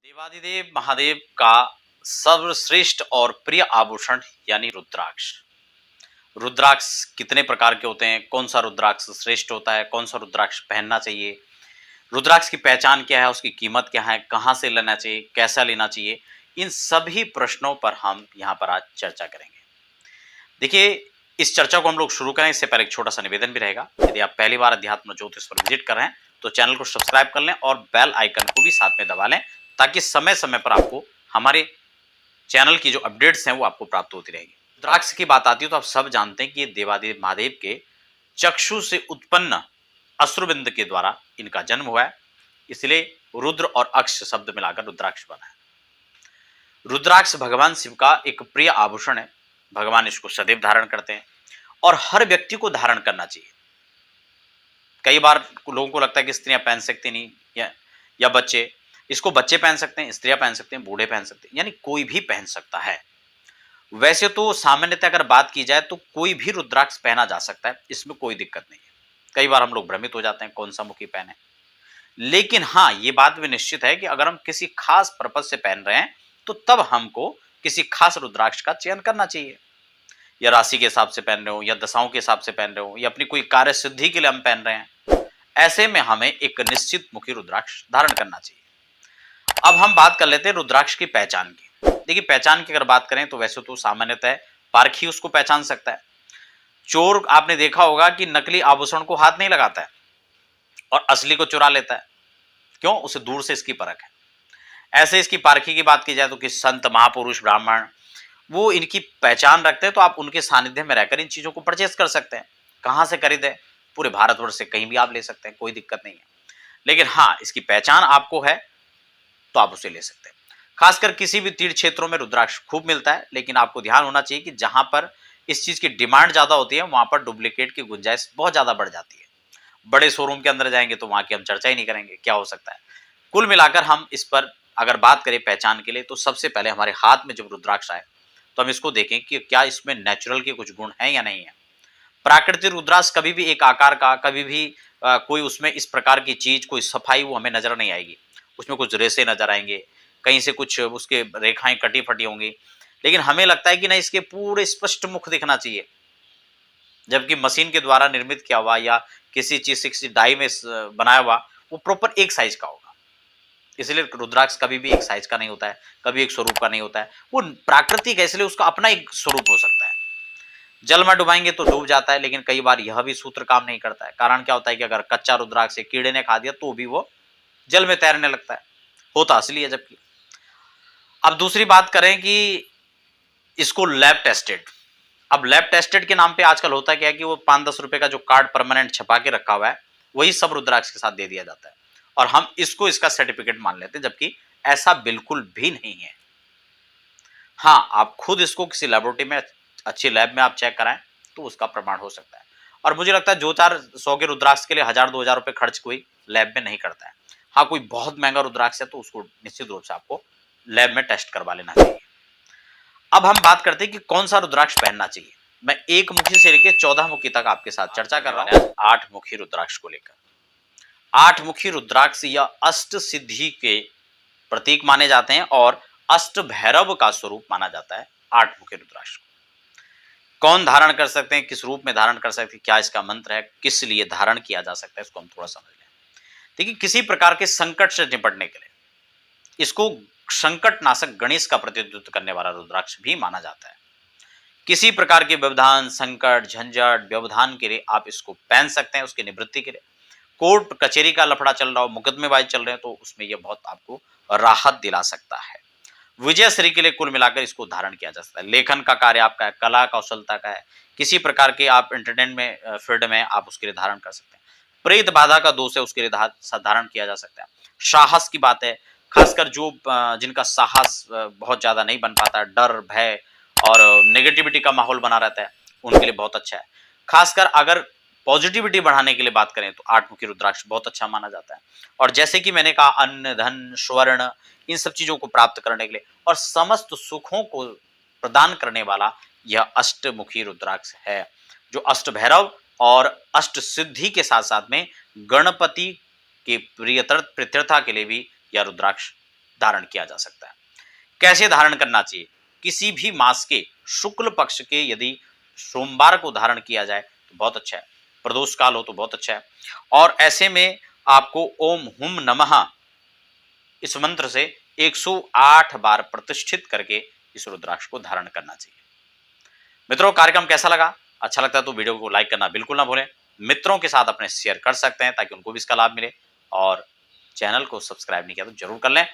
देवादिदेव महादेव का सर्वश्रेष्ठ और प्रिय आभूषण यानी रुद्राक्ष। रुद्राक्ष कितने प्रकार के होते हैं, कौन सा रुद्राक्ष श्रेष्ठ होता है, कौन सा रुद्राक्ष पहनना चाहिए, रुद्राक्ष की पहचान क्या है, उसकी कीमत क्या है, कहाँ से लेना चाहिए, कैसा लेना चाहिए, इन सभी प्रश्नों पर हम यहाँ पर आज चर्चा करेंगे। देखिए, इस चर्चा को हम लोग शुरू करें इससे पहले एक छोटा सा निवेदन भी रहेगा। यदि आप पहली बार अध्यात्म ज्योतिष पर विजिट कर रहे हैं तो चैनल को सब्सक्राइब कर लें और बेल आइकन को भी साथ में दबा लें, ताकि समय समय पर आपको हमारे चैनल की जो अपडेट्स हैं वो आपको प्राप्त होती रहेगी। रुद्राक्ष की बात आती है तो आप सब जानते हैं कि ये देवादेव महादेव के चक्षु से उत्पन्न अश्रुबिंद के द्वारा इनका जन्म हुआ है, इसलिए रुद्र और अक्ष शब्द मिलाकर रुद्राक्ष बना है। रुद्राक्ष भगवान शिव का एक प्रिय आभूषण है। भगवान इसको सदैव धारण करते हैं और हर व्यक्ति को धारण करना चाहिए। कई बार लोगों को लगता है कि स्त्रियां पहन सकती नहीं, या बच्चे, इसको बच्चे पहन सकते हैं, स्त्रियां पहन सकते हैं, बूढ़े पहन सकते हैं, यानी कोई भी पहन सकता है। वैसे तो सामान्यतः अगर बात की जाए तो कोई भी रुद्राक्ष पहना जा सकता है, इसमें कोई दिक्कत नहीं है। कई बार हम लोग भ्रमित हो जाते हैं कौन सा मुखी पहने, लेकिन हाँ, ये बात भी निश्चित है कि अगर हम किसी खास पर्पज से पहन रहे हैं तो तब हमको किसी खास रुद्राक्ष का चयन करना चाहिए। या राशि के हिसाब से पहन रहे हो, या दशाओं के हिसाब से पहन रहे हो, या अपनी कोई कार्य सिद्धि के लिए हम पहन रहे हैं, ऐसे में हमें एक निश्चित मुखी रुद्राक्ष धारण करना चाहिए। अब हम बात कर लेते हैं रुद्राक्ष की पहचान की। देखिए, पहचान की अगर बात करें तो वैसे तो सामान्यतः पारखी उसको पहचान सकता है। चोर, आपने देखा होगा कि नकली आभूषण को हाथ नहीं लगाता है और असली को चुरा लेता है। क्यों? उसे दूर से इसकी परख है। ऐसे इसकी पारखी की बात की जाए तो कि संत, महापुरुष, ब्राह्मण वो इनकी पहचान रखते हैं, तो आप उनके सानिध्य में रहकर इन चीजों को परचेस कर सकते हैं। कहां से खरीदे? पूरे भारतवर्ष से कहीं भी आप ले सकते हैं, कोई दिक्कत नहीं है। लेकिन हाँ, इसकी पहचान आपको है तो आप उसे ले सकते हैं। खासकर किसी भी तीर्थ क्षेत्रों में रुद्राक्ष खूब मिलता है, लेकिन आपको ध्यान होना चाहिए कि जहां पर इस चीज की डिमांड ज्यादा होती है वहां पर डुप्लीकेट की गुंजाइश बहुत ज्यादा बढ़ जाती है। बड़े शोरूम के अंदर जाएंगे तो वहां की हम चर्चा ही नहीं करेंगे, क्या हो सकता है। कुल मिलाकर हम इस पर अगर बात करें पहचान के लिए, तो सबसे पहले हमारे हाथ में जब रुद्राक्ष आए तो हम इसको देखें कि क्या इसमें नेचुरल के कुछ गुण हैं या नहीं है। प्राकृतिक रुद्राक्ष कभी भी एक आकार का, कभी भी कोई उसमें इस प्रकार की चीज, कोई सफाई वो हमें नजर नहीं आएगी। उसमें कुछ रेसे नजर आएंगे, कहीं से कुछ उसके रेखाएं कटी फटी होंगी, लेकिन हमें लगता है कि नहीं, इसके पूरे स्पष्ट मुख दिखना चाहिए। जबकि मशीन के द्वारा निर्मित किया हुआ या किसी चीज से, किसी डाई में बनाया हुआ, वो प्रॉपर एक साइज का होगा। इसलिए रुद्राक्ष कभी भी एक साइज का नहीं होता है, कभी एक स्वरूप का नहीं होता है। वो प्राकृतिक है, इसलिए उसका अपना एक स्वरूप हो सकता है। जल में डुबाएंगे तो डूब जाता है, लेकिन कई बार यह भी सूत्र काम नहीं करता है। कारण क्या होता है कि अगर कच्चा रुद्राक्ष कीड़े ने खा दिया तो भी वो जल में तैरने लगता है, होता असली है जबकि। अब दूसरी बात करें कि इसको लैब टेस्टेड, अब लैब टेस्टेड के नाम पे आजकल होता क्या है कि वो 5-10 रुपए का जो कार्ड परमानेंट छपा के रखा हुआ है, वही सब रुद्राक्ष के साथ दे दिया जाता है और हम इसको इसका सर्टिफिकेट मान लेते हैं, जबकि ऐसा बिल्कुल भी नहीं है। हाँ, आप खुद इसको किसी लेबोरेटरी में, अच्छी लैब में आप चेक कराएं तो उसका प्रमाण हो सकता है। और मुझे लगता है जो 400 के रुद्राक्ष के लिए 1000-2000 रुपए खर्च कोई लैब में नहीं करता है। हाँ, कोई बहुत महंगा रुद्राक्ष है तो उसको निश्चित रूप से आपको लैब में टेस्ट करवा लेना चाहिए। अब हम बात करते हैं कि कौन सा रुद्राक्ष पहनना चाहिए। मैं 1 मुखी से लेकर 14 मुखी तक आपके साथ चर्चा कर रहा हूं 8 मुखी रुद्राक्ष को लेकर। 8 मुखी रुद्राक्ष या अष्ट सिद्धि के प्रतीक माने जाते हैं और अष्ट भैरव का स्वरूप माना जाता है 8 मुखी रुद्राक्ष को। कौन धारण कर सकते हैं, किस रूप में धारण कर सकते हैं, क्या इसका मंत्र है, किस लिए धारण किया जा सकता है, इसको हम थोड़ा समझ लें। देखिए, किसी प्रकार के संकट से निपटने के लिए इसको संकट नाशक गणेश का प्रतिनिधित्व करने वाला रुद्राक्ष भी माना जाता है। किसी प्रकार के व्यवधान, संकट, झंझट, व्यवधान के लिए आप इसको पहन सकते हैं, उसकी निवृत्ति के लिए। कोर्ट कचहरी का लफड़ा चल रहा हो, मुकदमेबाजी चल रहे हैं, तो उसमें यह बहुत आपको राहत दिला सकता है। विजय श्री के लिए कुल मिलाकर इसको धारण किया जा सकता है। लेखन का कार्य आपका है, कला कौशलता का है, किसी प्रकार के आप एंटरटेनमेंट फील्ड में आप उसके लिए धारण कर सकते हैं। प्रेत बाधा का दोष है, उसके लिए धारण किया जा सकता है। साहस की बात है, खासकर जो जिनका साहस बहुत ज्यादा नहीं बन पाता, डर, भय और नेगेटिविटी का माहौल बना रहता है, उनके लिए बहुत अच्छा है। खासकर अगर पॉजिटिविटी बढ़ाने के लिए बात करें तो 8 मुखी रुद्राक्ष बहुत अच्छा माना जाता है। और जैसे कि मैंने कहा, अन्न, धन, स्वर्ण, इन सब चीजों को प्राप्त करने के लिए और समस्त सुखों को प्रदान करने वाला यह अष्टमुखी रुद्राक्ष है, जो अष्ट भैरव और अष्ट सिद्धि के साथ साथ में गणपति के प्रियता के लिए भी यह रुद्राक्ष धारण किया जा सकता है। कैसे धारण करना चाहिए? किसी भी मास के शुक्ल पक्ष के यदि सोमवार को धारण किया जाए तो बहुत अच्छा है, प्रदोष काल हो तो बहुत अच्छा है। और ऐसे में आपको ओम हुम नमः इस मंत्र से 108 बार प्रतिष्ठित करके इस रुद्राक्ष को धारण करना चाहिए। मित्रों, कार्यक्रम कैसा लगा? अच्छा लगता है तो वीडियो को लाइक करना बिल्कुल ना भूलें। मित्रों के साथ अपने शेयर कर सकते हैं ताकि उनको भी इसका लाभ मिले, और चैनल को सब्सक्राइब नहीं किया तो जरूर कर लें।